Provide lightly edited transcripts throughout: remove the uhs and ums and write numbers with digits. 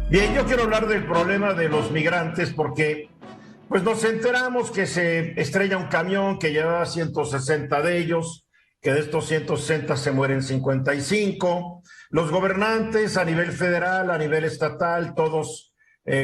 Bien, yo quiero hablar del problema de los migrantes porque pues nos enteramos que se estrella un camión que llevaba 160 de ellos, que de estos 160 se mueren 55. Los gobernantes a nivel federal, a nivel estatal, todos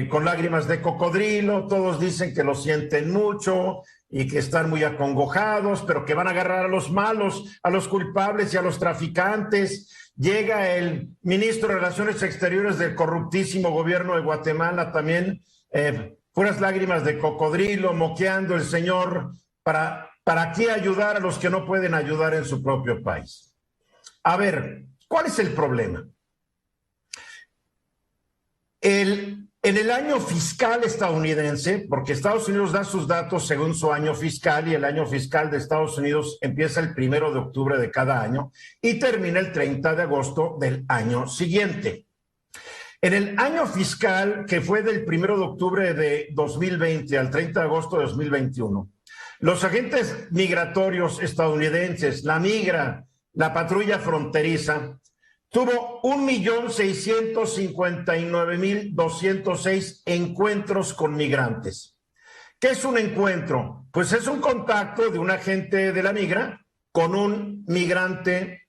con lágrimas de cocodrilo, todos dicen que lo sienten mucho y que están muy acongojados, pero que van a agarrar a los malos, a los culpables y a los traficantes. Llega el ministro de Relaciones Exteriores del corruptísimo gobierno de Guatemala también, puras lágrimas de cocodrilo, moqueando el señor para qué ayudar a los que no pueden ayudar en su propio país. A ver, ¿cuál es el problema? En el año fiscal estadounidense, porque Estados Unidos da sus datos según su año fiscal y el año fiscal de Estados Unidos empieza el 1 de octubre de cada año y termina el 30 de agosto del año siguiente. En el año fiscal, que fue del 1 de octubre de 2020 al 30 de agosto de 2021, los agentes migratorios estadounidenses, la Migra, la patrulla fronteriza, tuvo 1,659,206 encuentros con migrantes. ¿Qué es un encuentro? Pues es un contacto de un agente de la Migra con un migrante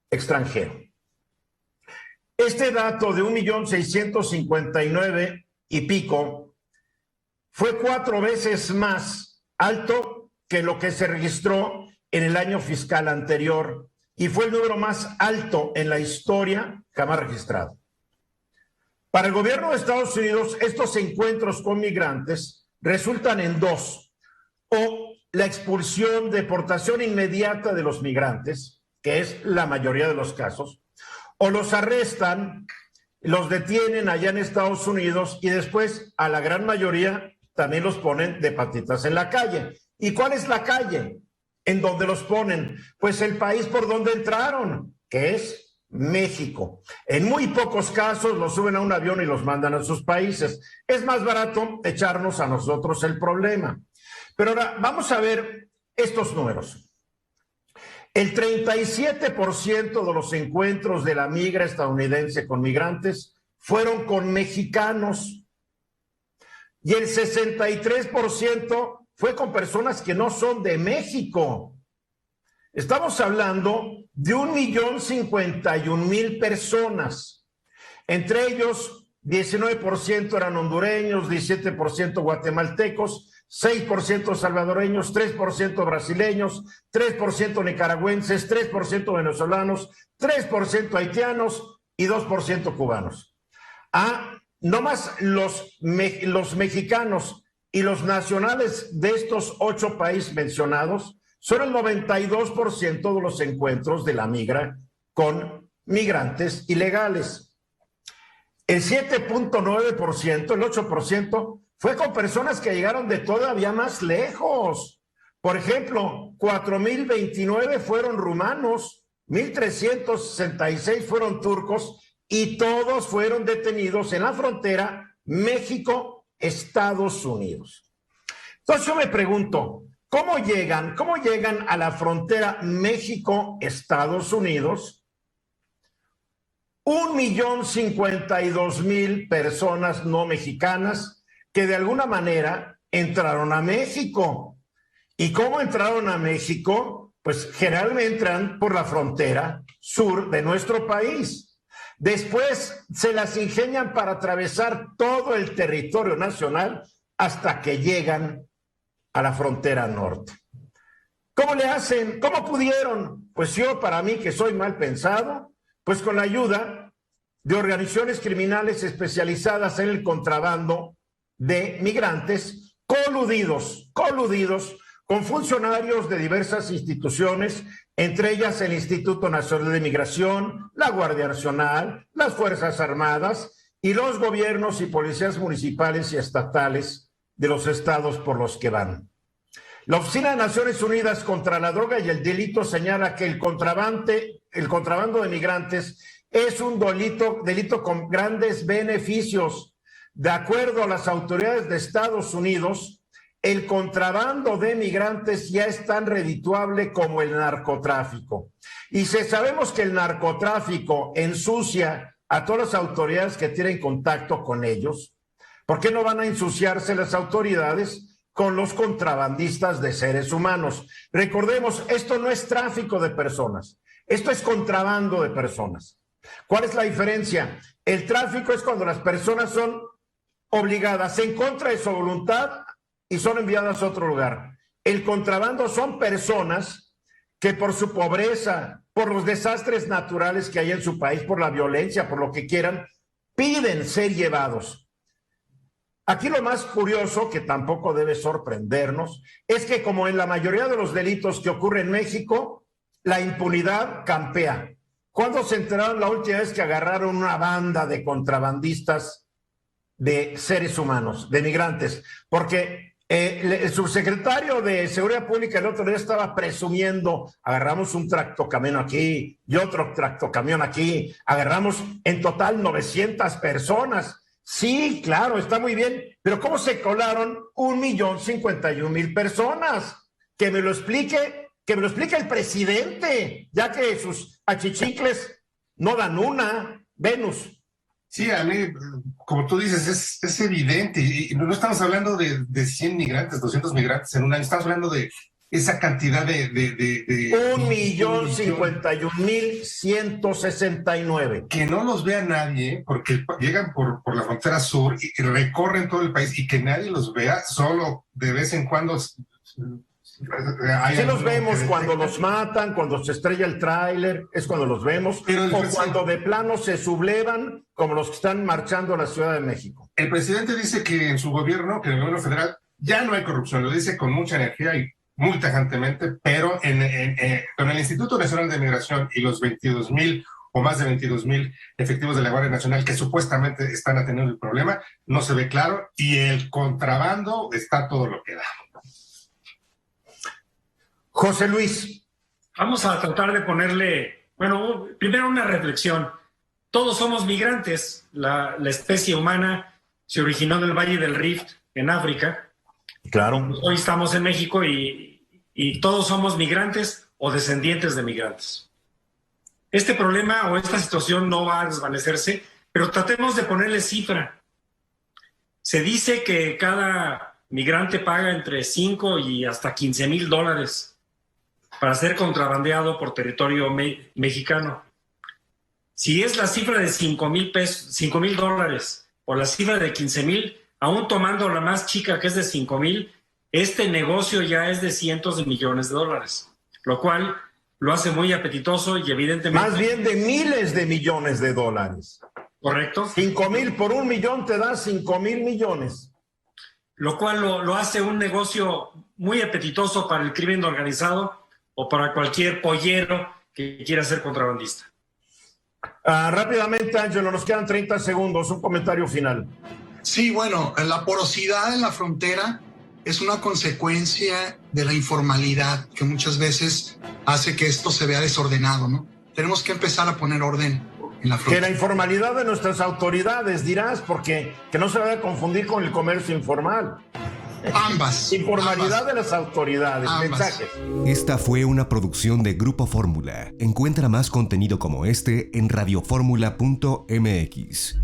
extranjero. Este dato de 1,659,000 y pico fue 4 veces más alto que lo que se registró en el año fiscal anterior y fue el número más alto en la historia jamás registrado. Para el gobierno de Estados Unidos, estos encuentros con migrantes resultan en dos: o la expulsión, deportación inmediata de los migrantes, que es la mayoría de los casos, o los arrestan, los detienen allá en Estados Unidos y después a la gran mayoría también los ponen de patitas en la calle. ¿Y cuál es la calle en donde los ponen? Pues el país por donde entraron, que es México. En muy pocos casos los suben a un avión y los mandan a sus países. Es más barato echarnos a nosotros el problema. Pero ahora vamos a ver estos números. El 37% de los encuentros de la migra estadounidense con migrantes fueron con mexicanos y el 63% fue con personas que no son de México. Estamos hablando de 1,051,000 personas. Entre ellos, 19% eran hondureños, 17% guatemaltecos, 6% salvadoreños, 3% brasileños, 3% nicaragüenses, 3% venezolanos, 3% haitianos y 2% cubanos. Nomás los mexicanos y los nacionales de estos 8 países mencionados son el 92% de los encuentros de la migra con migrantes ilegales. El 7,9%, el 8%, fue con personas que llegaron de todavía más lejos. Por ejemplo, 4,029 fueron rumanos, 1,366 fueron turcos y todos fueron detenidos en la frontera México-Estados Unidos. Entonces yo me pregunto, ¿cómo llegan a la frontera México-Estados Unidos 1,052,000 personas no mexicanas que de alguna manera entraron a México? ¿Y cómo entraron a México? Pues generalmente entran por la frontera sur de nuestro país. Después se las ingenian para atravesar todo el territorio nacional hasta que llegan a la frontera norte. ¿Cómo le hacen? ¿Cómo pudieron? Pues yo, para mí, que soy mal pensado, pues con la ayuda de organizaciones criminales especializadas en el contrabando de migrantes, coludidos con funcionarios de diversas instituciones, entre ellas el Instituto Nacional de Migración, la Guardia Nacional, las Fuerzas Armadas y los gobiernos y policías municipales y estatales de los estados por los que van. La Oficina de Naciones Unidas contra la Droga y el Delito señala que el contrabando de migrantes es un delito con grandes beneficios. De acuerdo a las autoridades de Estados Unidos, el contrabando de migrantes ya es tan redituable como el narcotráfico. Y si sabemos que el narcotráfico ensucia a todas las autoridades que tienen contacto con ellos. ¿Por qué no van a ensuciarse las autoridades con los contrabandistas de seres humanos? Recordemos, esto no es tráfico de personas, esto es contrabando de personas. ¿Cuál es la diferencia? El tráfico es cuando las personas son obligadas en contra de su voluntad y son enviadas a otro lugar. El contrabando son personas que por su pobreza, por los desastres naturales que hay en su país, por la violencia, por lo que quieran, piden ser llevados. Aquí lo más curioso, que tampoco debe sorprendernos, es que como en la mayoría de los delitos que ocurren en México, la impunidad campea. ¿Cuándo se enteraron la última vez que agarraron una banda de contrabandistas de seres humanos, de migrantes? Porque el subsecretario de Seguridad Pública el otro día estaba presumiendo, agarramos un tractocamión aquí y otro tractocamión aquí, agarramos en total 900 personas. Sí, claro, está muy bien, pero ¿cómo se colaron 1,051,000 personas? Que me lo explique el presidente, ya que sus achichicles no dan una, Venus. Sí, a mí, como tú dices, es evidente, y no estamos hablando de 100 migrantes, 200 migrantes en un año, estamos hablando de esa cantidad de 1,051,169. Que no los vea nadie, porque llegan por la frontera sur y recorren todo el país, y que nadie los vea, solo de vez en cuando. Sí los vemos cuando los matan, cuando se estrella el tráiler, es cuando los vemos, o cuando de plano se sublevan, como los que están marchando a la Ciudad de México. El presidente dice que en su gobierno, que en el gobierno federal, ya no hay corrupción, lo dice con mucha energía y muy tajantemente, pero con el Instituto Nacional de Migración y los 22,000 o más de 22,000 efectivos de la Guardia Nacional que supuestamente están atendiendo el problema, no se ve claro, y el contrabando está todo lo que da. José Luis. Vamos a tratar de ponerle, bueno, primero una reflexión. Todos somos migrantes. La especie humana se originó del Valle del Rift, en África. Claro. Hoy estamos en México y todos somos migrantes o descendientes de migrantes. Este problema o esta situación no va a desvanecerse, pero tratemos de ponerle cifra. Se dice que cada migrante paga entre 5 y hasta $15,000 para ser contrabandeado por territorio mexicano. Si es la cifra de $5,000 o la cifra de 15,000, aún tomando la más chica que es de 5,000, este negocio ya es de cientos de millones de dólares, lo cual lo hace muy apetitoso y evidentemente... Más bien de miles de millones de dólares. Correcto. 5,000 por 1 millón te da 5,000 millones. Lo cual lo hace un negocio muy apetitoso para el crimen organizado o para cualquier pollero que quiera ser contrabandista. Rápidamente, Ángelo, nos quedan 30 segundos, un comentario final. Sí, bueno, la porosidad en la frontera es una consecuencia de la informalidad que muchas veces hace que esto se vea desordenado, ¿no? Tenemos que empezar a poner orden en la frontera. Que la informalidad de nuestras autoridades, dirás, porque que no se vaya a confundir con el comercio informal. Ambas. Informalidad ambas. de las autoridades. Ambas. Mensajes. Esta fue una producción de Grupo Fórmula. Encuentra más contenido como este en radioformula.mx.